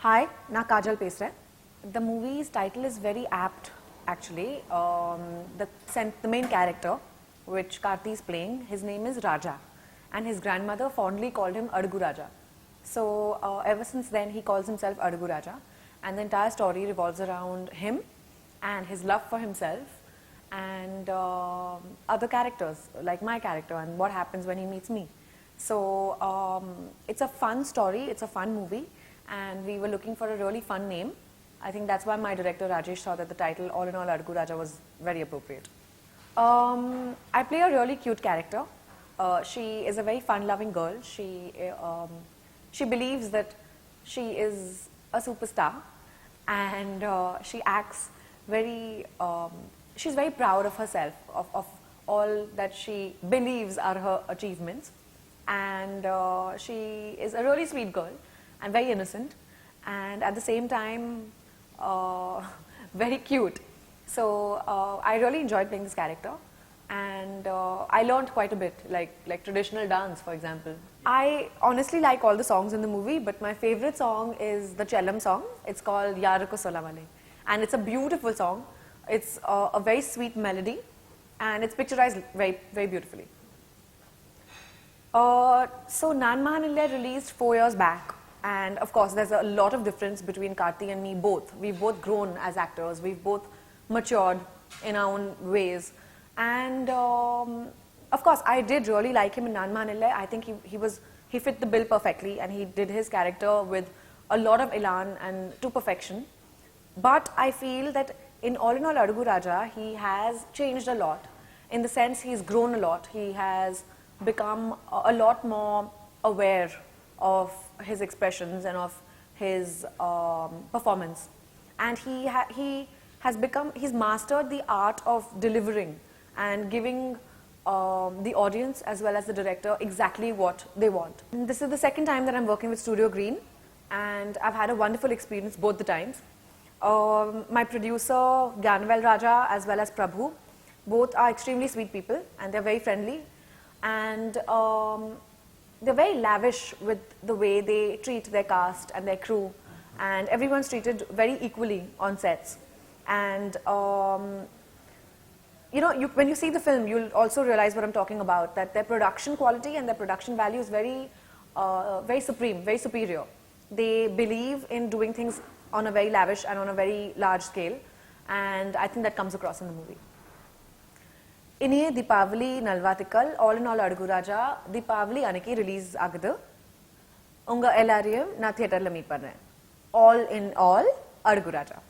Hi, na Kajal Pesre. The movie's title is very apt, actually. The main character, which Karthi is playing, his name is Raja, and his grandmother fondly called him Adugu Raja. So ever since then, he calls himself Adugu Raja, and the entire story revolves around him and his love for himself and other characters, like my character, and what happens when he meets me. So it's a fun story, it's a fun movie, and we were looking for a really fun name. I think that's why my director Rajesh thought that the title All in All Adugu Raja was very appropriate. I play a really cute character. She is a very fun-loving girl. She believes that she is a superstar, and she acts very. She's very proud of herself, of all that she believes are her achievements, and she is a really sweet girl and very innocent, and at the same time very cute. So I really enjoyed playing this character, and I learned quite a bit, like traditional dance, for example. I honestly like all the songs in the movie, but my favorite song is the Chellam song. It's called Yaar Ko Sola Wale, and it's a beautiful song. It's a very sweet melody, and it's picturized very, very beautifully. So Nan Mahanilya released 4 years back, and of course there's a lot of difference between Karthi and me both. We've both grown as actors, we've both matured in our own ways, and of course I did really like him in Nan Mahanilya. I think he fit the bill perfectly, and he did his character with a lot of elan and to perfection. But I feel that in All Adugu Raja, he has changed a lot. In the sense, he's grown a lot. He has become a lot more aware of his expressions and of his performance. And he's mastered the art of delivering and giving the audience as well as the director exactly what they want. And this is the second time that I'm working with Studio Green, and I've had a wonderful experience both the times. My producer Gyanvel Raja as well as Prabhu, both are extremely sweet people, and they're very friendly, and they're very lavish with the way they treat their cast and their crew, and everyone's treated very equally on sets. And you know, when you see the film, you'll also realize what I'm talking about, that their production quality and their production value is very, very supreme, very superior. They believe in doing things on a very lavish and on a very large scale, and I think that comes across in the movie. Iniye Deepavali Nalvatikal, All in All Adugu Raja, Deepavali Aniki release agadu. Unga LRM na theater la meet parren. All in All Adugu Raja.